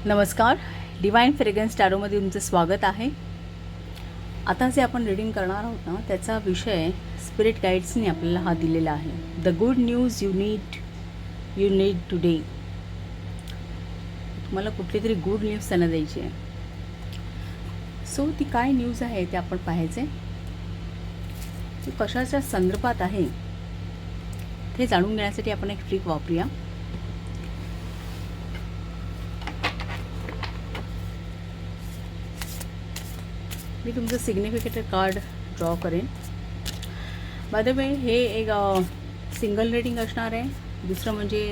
नमस्कार, divine fragrance टॅरोमध्ये तुमचं स्वागत आहे. आता जे आपण रीडिंग करणार आहोत ना, त्याचा विषय स्पिरिट गाईड्सने आपल्याला हा दिलेला आहे. The good news you need today. तुम्हाला कुठली तरी गुड न्यूज त्यांना द्यायची आहे. सो ती काय न्यूज आहे ते आपण पाहायचे. ती कशाच्या संदर्भात आहे ते जाणून घेण्यासाठी आपण एक ट्रिक वापरूया. मी तुमचं सिग्निफिकेटर कार्ड ड्रॉ करेन. बाय द वे हे एक सिंगल रीडिंग असणार आहे. दुसरं म्हणजे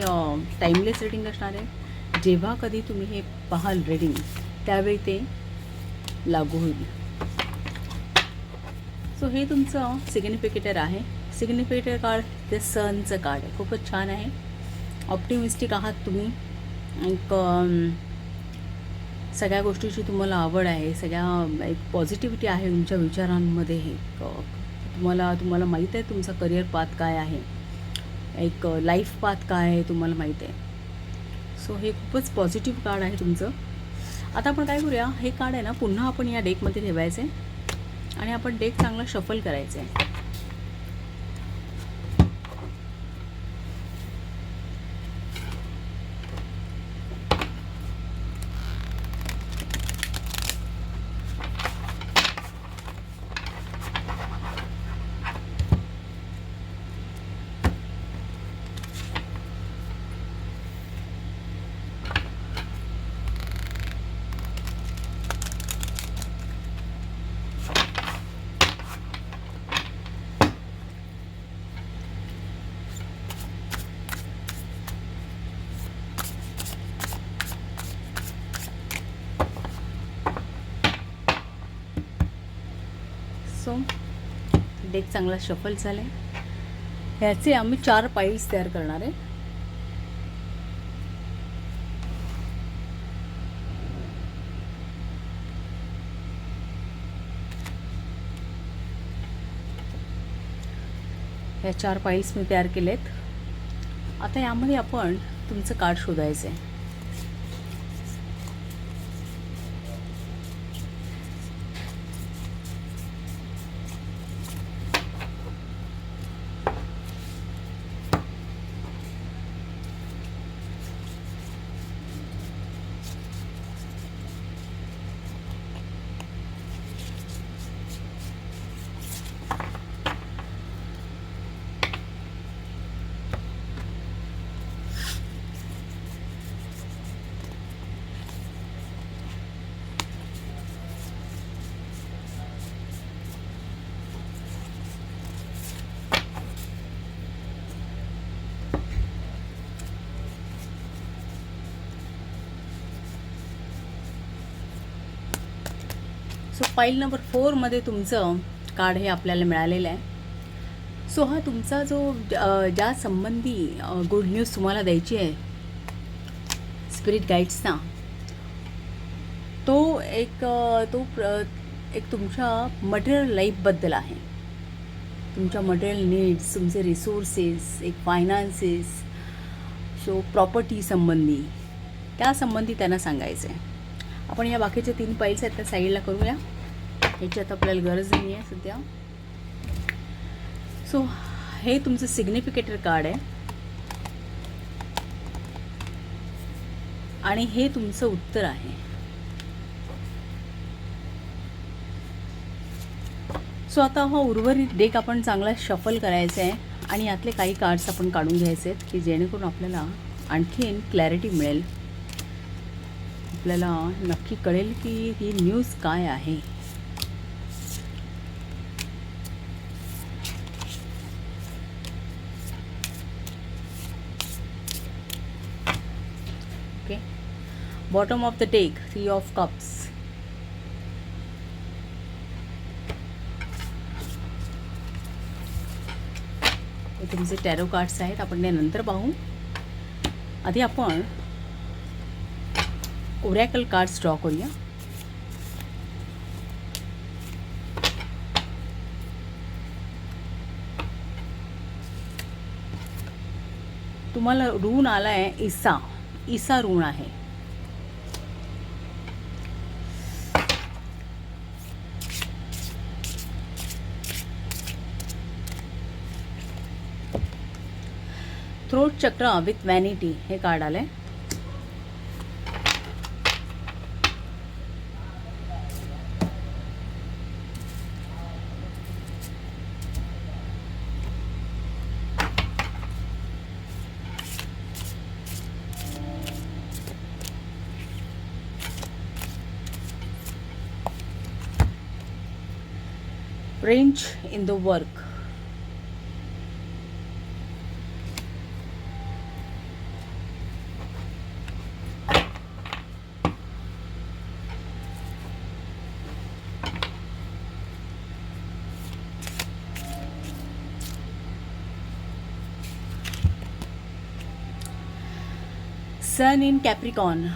टाईमलेस रीडिंग असणार आहे. जेव्हा कधी तुम्ही हे पाहाल रीडिंग त्यावेळी ते लागू होईल. सो हे तुमचं सिग्निफिकेटर आहे. सिग्निफिकेटर कार्ड ते सनचं कार्ड आहे. खूपच छान आहे. ऑप्टिमिस्टिक आहात तुम्ही. एक सगळ्या गोष्टीची तुम्हाला आवड आहे. एक पॉझिटिव्हिटी आहे तुमच्या विचारांमध्ये. हे तुम्हाला माहीत आहे तुमचा करिअर पाथ काय आहे, एक लाईफ पाथ काय आहे तुम्हाला माहीत आहे. सो हे खूपच पॉझिटिव्ह कार्ड आहे तुमचं. आता आपण काय करूया, हे कार्ड आहे ना पुन्हा आपण या डेकमध्ये ठेवायचं आहे आणि आपण डेक चांगला शफल करायचं आहे. सो डेक चांगला शफल झाला आहे. ह्याचे आम्ही 4 पाईल्स तयार करणार आहे. ह्या 4 पाईल्स मी तयार केलेत. आता यामध्ये आपण तुमचं कार्ड शोधायचं आहे. सो पाईल नंबर 4मध्ये तुमचं कार्ड हे आपल्याला मिळालेलं आहे. सो हा तुमचा जो ज्या संबंधी गुड न्यूज तुम्हाला द्यायची आहे स्पिरिट गाईड्सना, तो एक तुमच्या मटेरियल लाईफबद्दल आहे. तुमच्या मटेरियल नीड्स, तुमचे रिसोर्सेस, एक फायनान्सेस, सो प्रॉपर्टी संबंधी, त्या संबंधी त्यांना सांगायचं आहे. आपण या बाकीचे 3 पाईल्स आहेत त्या साईडला करूया. ह्याची आता आपल्याला गरज नाही आहे सध्या. सो हे तुमचं सिग्निफिकेटर कार्ड आहे आणि हे तुमचं उत्तर आहे. सो आता हा उर्वरित डेक आपण चांगला शफल करायचा आहे आणि यातले काही कार्ड्स आपण काढून घ्यायचे आहेत की जेणेकरून आपल्याला आणखीन क्लॅरिटी मिळेल. आपल्याला नक्की कळेल की ही न्यूज काय आहे. Okay, bottom of the deck 3 of cups. हे तुमचे टॅरो कार्ड्स आहेत. आपण ते नंतर पाहू. आधी आपण ओरॅकल कार्ड्स ड्रॉ करूया. तुम्हाला ऋण आला आहे इसा ऋण आहे. थ्रोट चक्र विथ वॅनिटी हे कार्ड आलं आहे. Range in the work. Sun in Capricorn.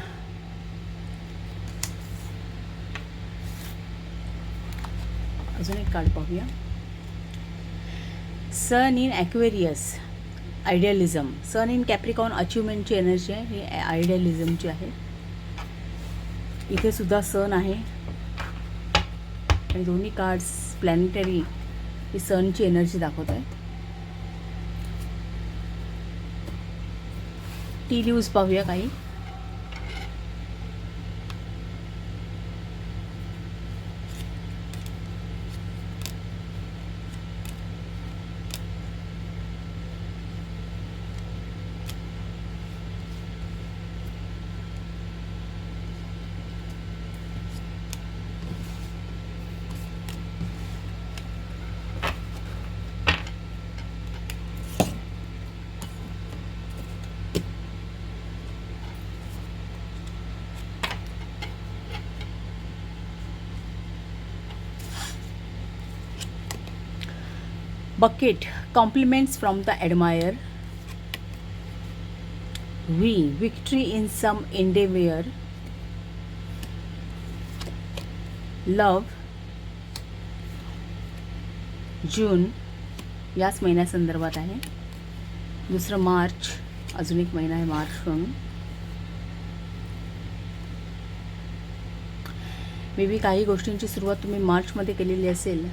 अजून एक कार्ड पाहूया. सन इन ॲक्वेरियस, आयडियलिझम. सन इन कॅप्रिकॉन अचिव्हमेंटची एनर्जी आहे, ही आयडियलिझमची आहे. इथे सुद्धा सन आहे आणि दोन्ही कार्ड्स प्लॅनेटरी ही सनची एनर्जी दाखवत आहे. टी लीव्ज पाहूया काही. Bucket, compliments from the admirer. Victory in some endeavor. Love, जून याच महिन्यासंदर्भात आहे. दुसरं मार्च, अजून एक महिना आहे मार्च म्हणून. मे बी काही गोष्टींची सुरुवात तुम्ही मार्चमध्ये केलेली असेल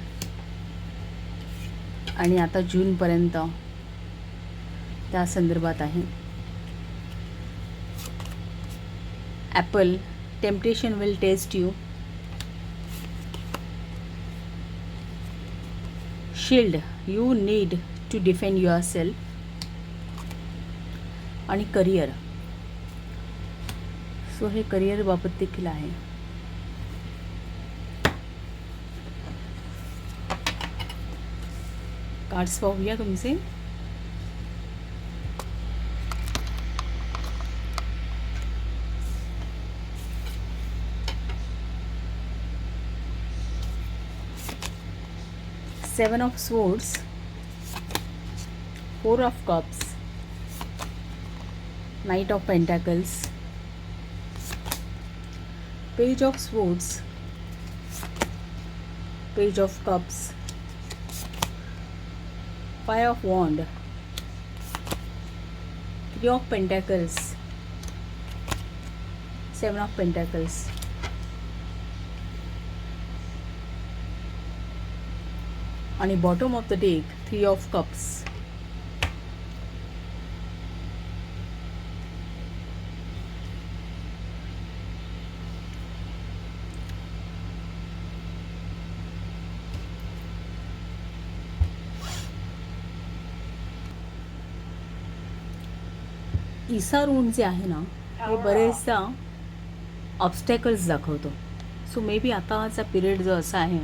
आणि आता जूनपर्यंत त्या संदर्भात आहे. Apple, temptation will test you. Shield, you need to defend yourself. आणि करिअर, सो हे करिअर बाबत देखील आहे. कार्ड्स पाहूया तुमचे. Seven of swords, four of cups, knight of pentacles, page of swords, page of cups, Five of Wand, Three of Pentacles, Seven of Pentacles, आणि bottom of the deck Three of Cups. ईसा ऋण जे आहे ना, हे बरेचदा obstacles दाखवतो. So may be आताचा period जो असा आहे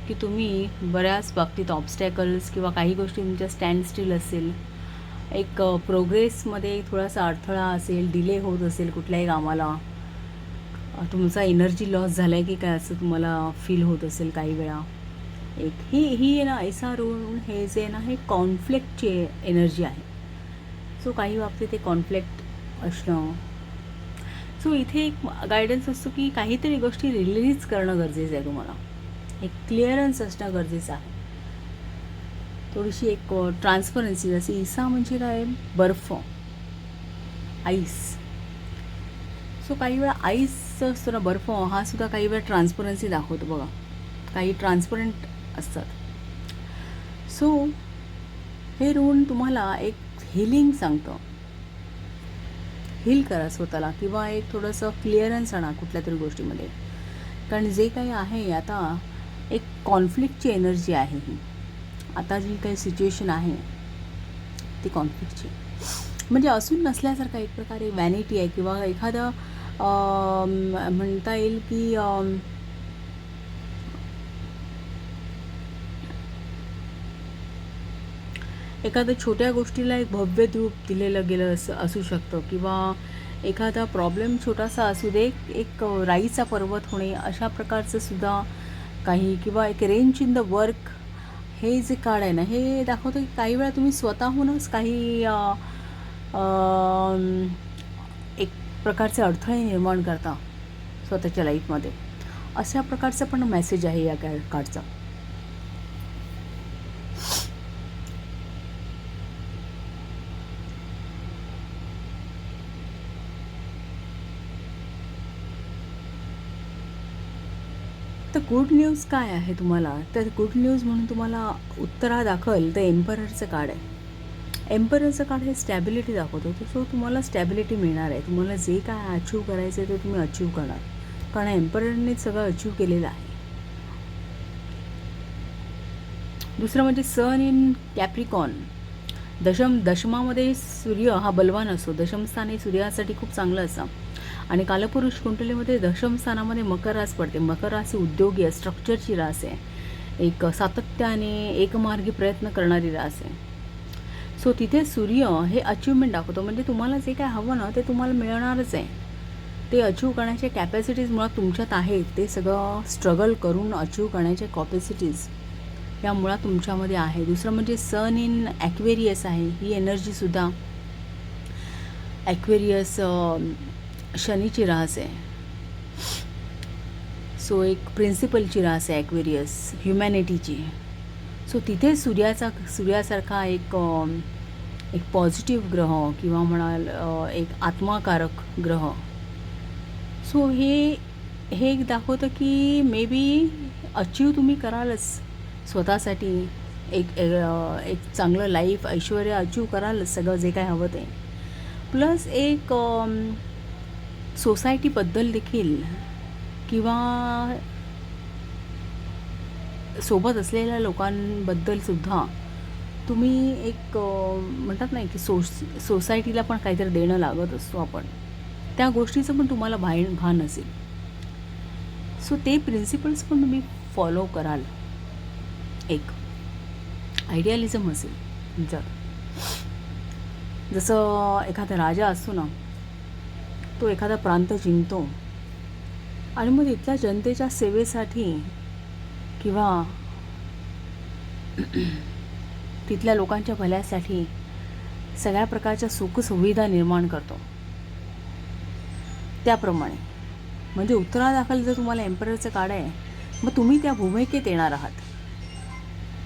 की तुम्ही बऱ्याच बाबतीत ऑब्स्टॅकल्स किंवा काही गोष्टी तुमच्या स्टँड स्टील असेल, एक प्रोग्रेसमध्ये थोडासा अडथळा असेल, डिले होत असेल कुठल्याही कामाला, तुमचा एनर्जी लॉस झाला आहे की काय असं तुम्हाला फील होत असेल काही वेळा. एक ही ना ईसा ऋण हे जे ना हे कॉन्फ्लिक्टची एनर्जी आहे. सो काही बाबतीत ते कॉन्फ्लिक्ट असणं. सो इथे एक गायडन्स असतो की काहीतरी गोष्टी रिलीज करणं गरजेचं आहे. तुम्हाला एक क्लिअरन्स असणं गरजेचं आहे. थोडीशी एक ट्रान्सपरन्सी, जशी ईसा म्हणजे काय, बर्फ, आईस. सो काही वेळा आईस असतो ना, बर्फ, हा सुद्धा काही वेळा ट्रान्सपरन्सी दाखवतो बघा. काही ट्रान्सपरंट असतात. सो हे ऋण तुम्हाला एक हिलिंग सांगतं. हील करा स्वतःला किंवा एक थोडंसं क्लिअरन्स आणा कुठल्या तरी गोष्टीमध्ये. कारण जे काही आहे आता एक कॉन्फ्लिक्टची एनर्जी आहे ही. आता जी काही सिच्युएशन आहे ती कॉन्फ्लिक्टची, म्हणजे असून नसल्यासारखा एक प्रकारे वॅनिटी आहे किंवा एखादं म्हणता येईल की एखाद्या छोट्या गोष्टीला एक भव्य रूप दिलेलं गेलं असू शकतं किंवा एखादा प्रॉब्लेम छोटासा असू दे, एक राईचा पर्वत होणे अशा प्रकारचं सुद्धा काही, किंवा एक रेंज इन द वर्क हे जे कार्ड आहे ना, हे दाखवतं की काही वेळा तुम्ही स्वतःहूनच काही एक प्रकारचे अडथळे निर्माण करता स्वतःच्या लाईफमध्ये. अशा प्रकारचा पण मेसेज आहे या कार्डचा. तर गुड न्यूज काय आहे तुम्हाला, तर गुड न्यूज म्हणून तुम्हाला उत्तरादाखल द एम्पररचं कार्ड आहे. एम्पररचं कार्ड हे स्टॅबिलिटी दाखवतो. सो तुम्हाला स्टॅबिलिटी मिळणार आहे. तुम्हाला जे काय अचीव करायचं आहे ते तुम्ही अचीव करणार, कारण एम्पररने सगळं अचीव केलेलं आहे. दुसरं म्हणजे सन इन कॅप्रिकॉन. दशमामध्ये सूर्य हा बलवान असतो. दशमस्थान हे सूर्यासाठी खूप चांगलं असतं. आणि कालपुरुष कुंडलीमध्ये दशम स्थानामध्ये मकर रास पडते. मकर रास ही उद्योगी आहे, स्ट्रक्चरची रास आहे, एक सातत्याने एकमार्गी प्रयत्न करणारी रास आहे. सो तिथे सूर्य हे अचिव्हमेंट दाखवतो. म्हणजे तुम्हाला जे काय हवं ना ते तुम्हाला मिळणारच आहे. ते अचीव करण्याच्या कॅपॅसिटीज मुळात तुमच्यात आहेत. ते सगळं स्ट्रगल करून अचीव करण्याच्या कॅपॅसिटीज या मुळात तुमच्यामध्ये आहे. दुसरं म्हणजे सन इन ॲक्वेरियस आहे. ही एनर्जीसुद्धा ॲक्वेरियस शनीची रास आहे. सो एक प्रिन्सिपलची रास आहे ॲक्वेरियस, ह्युमॅनिटीची. सो तिथे सूर्यासारखा एक पॉझिटिव्ह ग्रह किंवा म्हणाल एक आत्माकारक ग्रह. सो हे एक दाखवतं की मे बी अचीव तुम्ही करालच स्वतःसाठी. एक चांगलं लाईफ, ऐश्वर्य अचीव करालच, सगळं जे काय हवं ते. प्लस एक सोसायटीबद्दल देखील किंवा सोबत असलेल्या लोकांबद्दलसुद्धा तुम्ही एक म्हणतात नाही की सोसायटीला पण काहीतरी देणं लागत असतो आपण, त्या गोष्टीचं पण तुम्हाला भान असेल. सो ते प्रिन्सिपल्स पण तुम्ही फॉलो कराल. एक आयडियालिझम असेल तुमच्यात. जसं एखादा राजा असतो ना, तो एखादा प्रांत जिंकतो आणि मग तिथल्या जनतेच्या सेवेसाठी किंवा तिथल्या लोकांच्या भल्यासाठी सगळ्या प्रकारच्या सुखसुविधा निर्माण करतो. त्याप्रमाणे म्हणजे उत्तरादाखल जर तुम्हाला एम्पररचं कार्ड आहे, मग तुम्ही त्या भूमिकेत येणार आहात.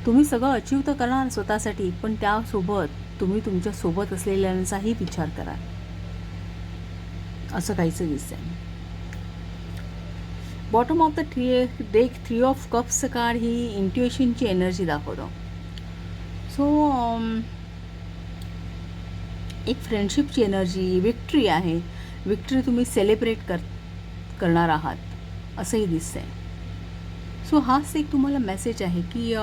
तुम्ही सगळं अचीव तर करणार स्वतःसाठी, पण त्यासोबत तुम्ही तुमच्या सोबत असलेल्यांचाही विचार करा, असं काहीचं दिसतंय. Bottom of the deck 3 of कप्सचं कार्ड ही इंट्युएशनची एनर्जी दाखवतो. सो एक फ्रेंडशिपची एनर्जी, विक्ट्री आहे. विक्ट्री तुम्ही सेलिब्रेट करणार आहात असंही दिसतंय. सो हाच एक तुम्हाला मेसेज आहे की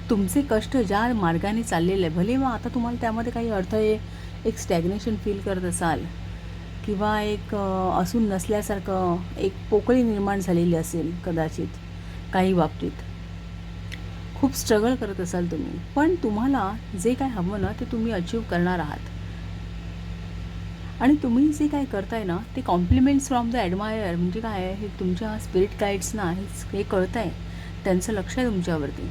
तुमचे कष्ट ज्या मार्गाने चाललेले आहे, भले मग आता तुम्हाला त्यामध्ये काही अडथळे, एक स्टॅग्नेशन फील करत असाल किंवा एक असून नसल्यासारखं एक पोकळी निर्माण झालेली असेल कदाचित काही बाबतीत, खूप स्ट्रगल करत असाल तुम्ही, पण तुम्हाला जे काय हवं ना ते तुम्ही अचीव करणार आहात. आणि तुम्ही जे काय करताय ना ते कॉम्प्लिमेंट्स फ्रॉम द ॲडमायर. म्हणजे काय आहे, हे तुमच्या स्पिरिट गाईड्सना हे कळतं आहे, त्यांचं लक्ष आहे तुमच्यावरती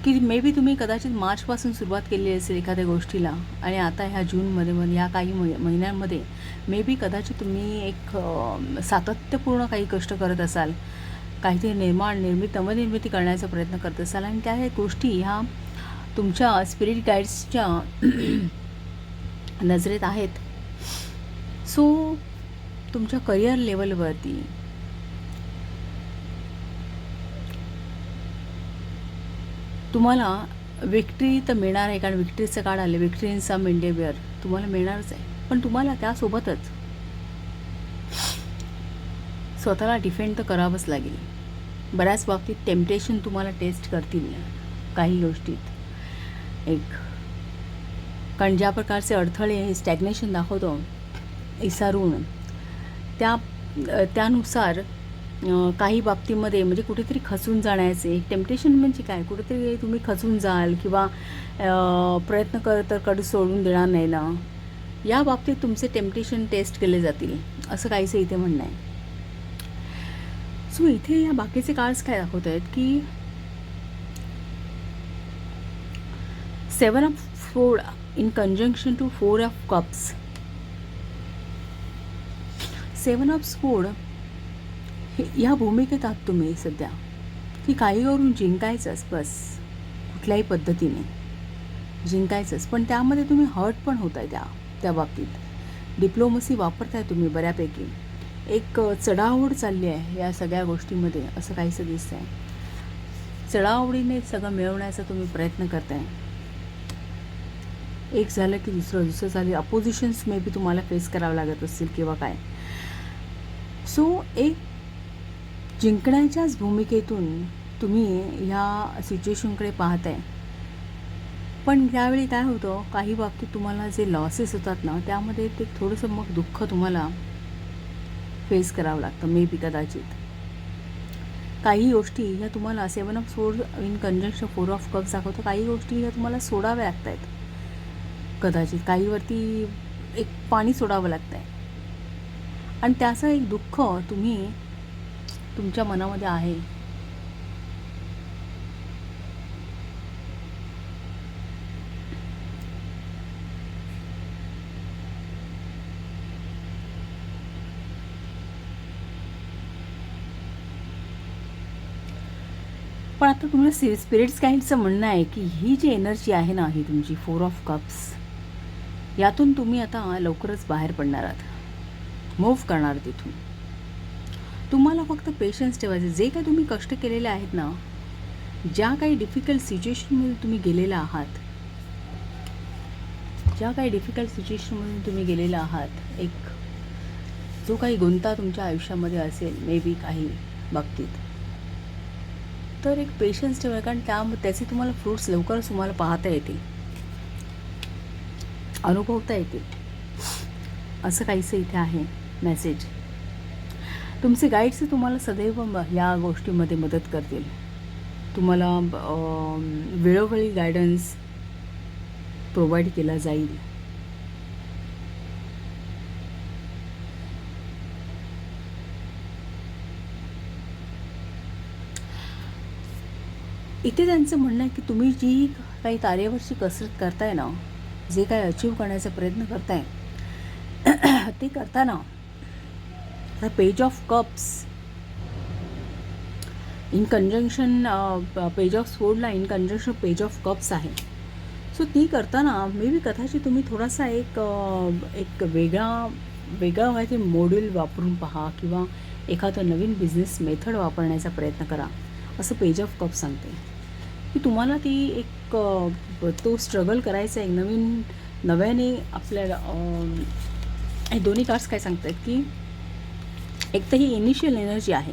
की मे बी तुम्ही कदाचित मार्चपासून सुरुवात केली असेल एखाद्या गोष्टीला आणि आता ह्या जूनमध्ये ह्या काही महिन्यांमध्ये मे बी कदाचित तुम्ही एक सातत्यपूर्ण काही कष्ट करत असाल, काहीतरी नवनिर्मिती करण्याचा प्रयत्न करत असाल आणि त्या गोष्टी ह्या तुमच्या स्पिरिट गाईड्सच्या नजरेत आहेत. सो तुमच्या करिअर लेवलवरती तुम्हाला विक्ट्री तर मिळणार आहे, कारण विक्ट्रीचं कार्ड आले, विक्ट्री इन सम इंडेवियर तुम्हाला मिळणारच आहे. पण तुम्हाला त्यासोबतच स्वतःला डिफेंड तर करावंच लागेल. बऱ्याच बाबतीत टेम्पटेशन तुम्हाला टेस्ट करतील काही गोष्टीत एक, कारण ज्या प्रकारचे अडथळे हे स्टॅग्नेशन दाखवतो इसारून, त्यानुसार काही बाबतीमध्ये म्हणजे कुठेतरी खचून जाण्याचे टेम्पटेशन म्हणजे काय, कुठेतरी तुम्ही खचून जाल किंवा प्रयत्न तर कधी सोडून देणार नाही ना, या बाबतीत तुमचे टेम्पटेशन टेस्ट केले जातील असं काहीसं इथे म्हणणं आहे. सो इथे या बाकीचे कार्ड्स काय दाखवत आहेत की 7 of sword in conjunction to 4 of cups. 7 of sword ह्या भूमिकेत आहात तुम्ही सध्या, की काही करून जिंकायचंच, बस कुठल्याही पद्धतीने जिंकायचंच. पण त्यामध्ये तुम्ही हर्ट पण होत आहे त्या बाबतीत. डिप्लोमसी वापरताय तुम्ही बऱ्यापैकी. एक चढाओढ चालली आहे या सगळ्या गोष्टीमध्ये असं काहीसं दिसतं आहे. चढाओढीने सगळं मिळवण्याचा तुम्ही प्रयत्न करताय. एक झालं की दुसरं झालं, अपोजिशन्स मे बी तुम्हाला फेस करावं लागत असतील किंवा काय. सो एक जिंकण्याच्याच भूमिकेतून तुम्ही ह्या सिच्युएशनकडे पाहताय. पण त्यावेळी काय होतं, काही बाबतीत तुम्हाला जे लॉसेस होतात ना, त्यामध्ये ते थोडंसं मग दुःख तुम्हाला फेस करावं लागतं मे बी कदाचित. काही गोष्टी ह्या तुम्हाला 7 of sword in conjunction 4 of cups दाखवतो, काही गोष्टी ह्या तुम्हाला सोडाव्या लागत आहेत कदाचित. काहीवरती एक पाणी सोडावं लागतं आहे आणि त्याचं एक दुःख तुम्ही तुमच्या मनामध्ये आहे. पण आता तुम्हाला स्पिरिट्स काहींचं म्हणणं आहे की ही जी एनर्जी आहे ना, ही तुमची 4 ऑफ कप्स, यातून तुम्ही आता लवकरच बाहेर पडणार आहात, मूव्ह करणार तिथून. तुम्हाला फक्त पेशन्स ठेवायचे. जे काही तुम्ही कष्ट केलेले आहेत ना, ज्या काही डिफिकल्ट सिच्युएशनमध्ये तुम्ही गेलेला आहात, एक जो काही गुंता तुमच्या आयुष्यामध्ये असेल मे बी काही बाबतीत, तर एक पेशन्स ठेवा, कारण त्याचे तुम्हाला फ्रूट्स लवकरच तुम्हाला पाहता येतील, अनुभवता येतील, असं काहीसं इथे आहे मेसेज. तुमचे गाईड्स तुम्हाला सदैव या गोष्टीमध्ये मदत करतील. तुम्हाला वेळोवेळी गायडन्स प्रोव्हाइड केला जाईल. इथे त्यांचं म्हणणं आहे की तुम्ही जी काही तारेवरची कसरत करताय ना, जे काही अचीव करण्याचा प्रयत्न करताय ते करताना page of cups in conjunction page of स्वॉर्डला in conjunction page of cups आहे. सो ती करताना मे बी कदाचित तुम्ही थोडासा एक वेगळा व्हायचे मॉड्यूल वापरून पहा किंवा एखादं नवीन बिझनेस मेथड वापरण्याचा प्रयत्न करा, असं पेज ऑफ कप्स सांगते. की तुम्हाला ती एक तो स्ट्रगल करायचा आहे नव्याने आपल्याला. हे दोन्ही कार्ड्स काय सांगतात की एक तर ही इनिशियल एनर्जी आहे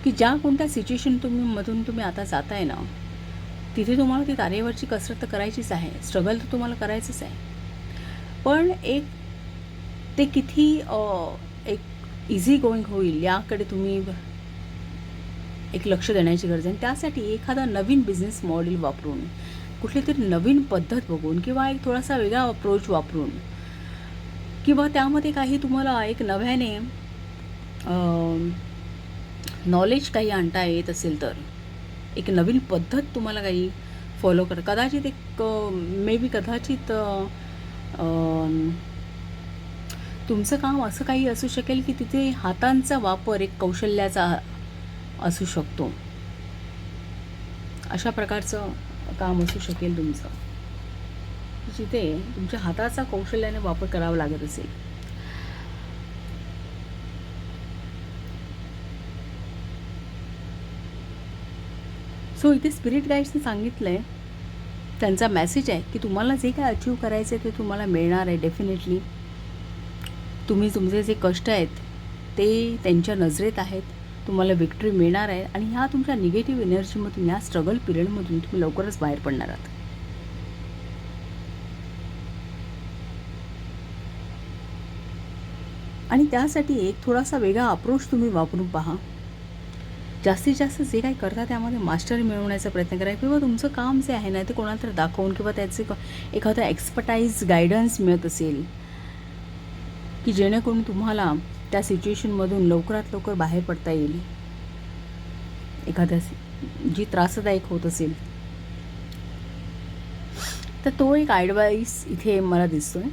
की ज्या कोणत्या सिच्युएशन मधून तुम्ही आता जाताय ना, तिथे तुम्हाला ती तारेवरची कसरत तर करायचीच आहे, स्ट्रगल तर तुम्हाला करायचंच आहे. पण ते किती एक इझी गोईंग होईल याकडे तुम्ही एक लक्ष देण्याची गरज आहे. आणि त्यासाठी एखादा नवीन बिझनेस मॉडेल वापरून, कुठली तरी नवीन पद्धत बघून किंवा एक थोडासा वेगळा अप्रोच वापरून किंवा त्यामध्ये काही तुम्हाला एक नव्याने नॉलेज काही आणता येत असेल तर एक नवीन पद्धत तुम्हाला काही फॉलो कर. कदाचित एक मे बी कदाचित तुमचं काम असं काही असू शकेल की तिथे हातांचा वापर एक कौशल्याचा असू शकतो. अशा प्रकारचं काम असू शकेल तुमचं, जिथे तुमच्या हाताचा कौशल्याने वापर करावा लागत असेल. सो इथे स्पिरिट गाईड्सने सांगितलं आहे, त्यांचा मेसेज आहे की तुम्हाला जे काय अचीव करायचं आहे ते तुम्हाला मिळणार आहे डेफिनेटली. तुम्ही तुमचे जे कष्ट आहेत ते त्यांच्या नजरेत आहेत, तुम्हाला विक्ट्री मिळणार आहे आणि ह्या तुमच्या निगेटिव्ह एनर्जीमधून, या स्ट्रगल पिरियडमधून तुम्ही लवकरच बाहेर पडणार आहात. आणि त्यासाठी एक थोडासा वेगळा अप्रोच तुम्ही वापरून पहा. जास्तीत जास्त जे काही करता त्यामध्ये मास्टरी मिळवण्याचा प्रयत्न करा, किंवा तुमचं काम जे आहे ना ते कोणाला तरी दाखवून किंवा त्याचे एखादा एक्सपर्टाईज गायडन्स मिळत असेल की जेणेकरून तुम्हाला त्या सिच्युएशनमधून लवकरात लवकर बाहेर पडता येईल. एखाद्या जी त्रासदायक होत असेल तर तो एक ॲडवाईस इथे मला दिसतोय.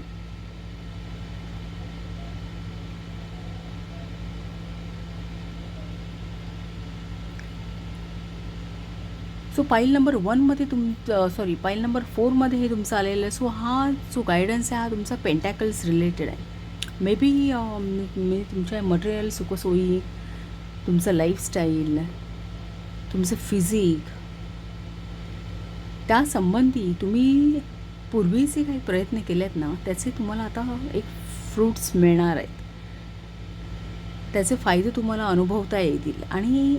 सो पाईल नंबर 1मध्ये पाईल नंबर 4मध्ये हे तुमचं आलेलं आहे. सो हा जो गायडन्स आहे हा तुमचा पेंटॅकल्स रिलेटेड आहे. मे बी मी तुमच्या मटेरियल सुखसोयी, तुमचं लाईफस्टाईल, तुमचं फिजिक, त्या संबंधी तुम्ही पूर्वी जे काही प्रयत्न केले आहेत ना त्याचे तुम्हाला आता एक फ्रूट्स मिळणार आहेत. त्याचे फायदे तुम्हाला अनुभवता येतील आणि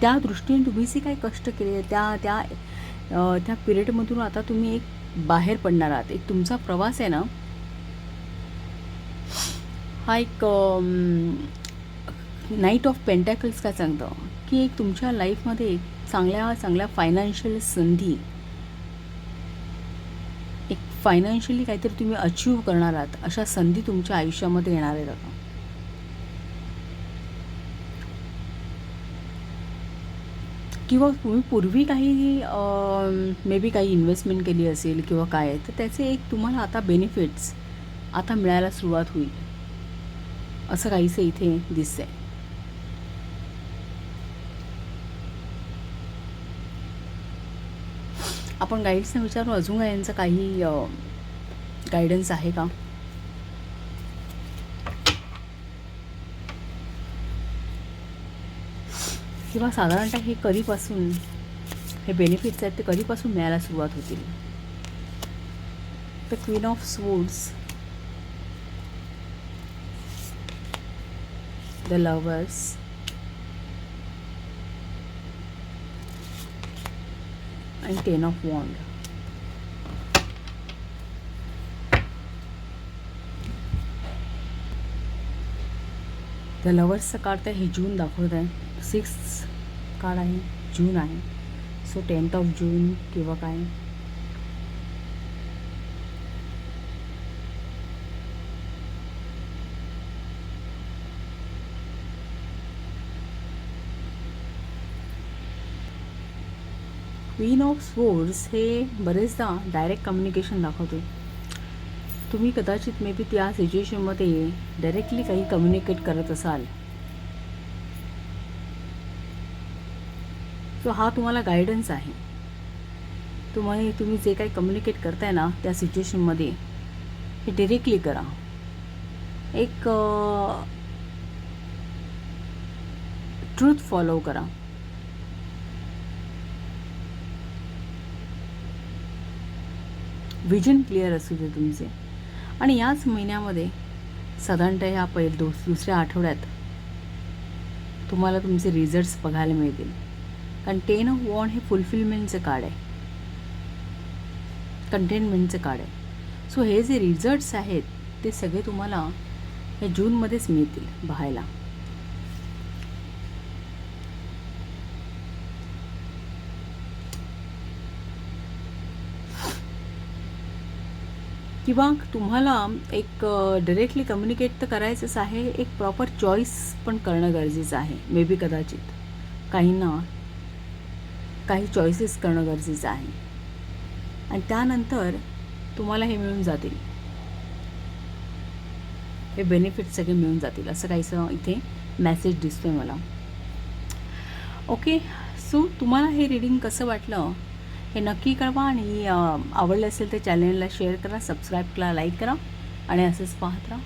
त्या दृष्टीने तुम्ही जे काही कष्ट केले त्या पिरियडमधून आता तुम्ही एक बाहेर पडणार आहात. एक तुमचा प्रवास आहे ना हा एक नाईट ऑफ पेंटॅकल्स काय सांगतं की एक तुमच्या लाईफमध्ये एक चांगल्या फायनान्शियल संधी, एक फायनान्शियली काहीतरी तुम्ही अचीव करणार आहात अशा संधी तुमच्या आयुष्यामध्ये येणार आहेत आता. किंवा तुम्ही पूर्वी काही मे बी काही इन्व्हेस्टमेंट केली असेल किंवा काय, तर त्याचे एक तुम्हाला आता बेनिफिट्स आता मिळायला सुरुवात होईल असं काहीसं इथे दिसतंय. आपण गाईड्सना विचारू अजून काय यांचं काही गायडन्स आहे का. किंवा साधारणतः हे कधीपासून हे बेनिफिट्स आहेत ते कधीपासून मिळायला सुरुवात होतील. The queen of swords, the lovers, आणि 10 ऑफ वॉन्ड. द लवर्सचं कार्ड तर हे जून दाखवत आहे. 6 कार्ड आहे, जून आहे. सो 10th ऑफ जून किंवा काय. क्वीन ऑफ स्वॉर्ड्स हे बरेचदा डायरेक्ट कम्युनिकेशन दाखवते. तुम्ही कदाचित मे बी त्या सिच्युएशनमध्ये डायरेक्टली काही कम्युनिकेट करत असाल. सो हा तुम्हाला गायडन्स आहे. तुम्ही जे काही कम्युनिकेट करताय ना त्या सिच्युएशनमध्ये हे डिरेक्टली करा. एक ट्रूथ फॉलो करा. विजन क्लिअर असू दे तुमचे. आणि याच महिन्यामध्ये साधारणतः ह्या दुसऱ्या आठवड्यात तुम्हाला तुमचे रिझल्ट्स बघायला मिळतील. कारण 10 ऑफ वॉन्ड हे फुलफिलमेंटचं कार्ड आहे, कंटेनमेंटचं कार्ड आहे. सो हे जे रिझल्ट्स आहेत ते सगळे तुम्हाला हे जूनमध्येच मिळतील पाहायला. किंवा तुम्हाला एक डायरेक्टली कम्युनिकेट तर करायचंच आहे, एक प्रॉपर चॉईस पण करणं गरजेचं आहे. मे बी कदाचित काहींना काही चॉईसेस करणं गरजेचं आहे आणि त्यानंतर तुम्हाला हे मिळून जातील, हे बेनिफिट सगळे मिळून जातील असं काहीसं इथे मेसेज दिसतोय मला. ओके, सो तुम्हाला हे रीडिंग कसं वाटलं हे नक्की कळवा आणि आवडलं असेल तर चॅनलला शेअर करा, सबस्क्राईब करा, लाईक करा आणि असंच पाहत राहा.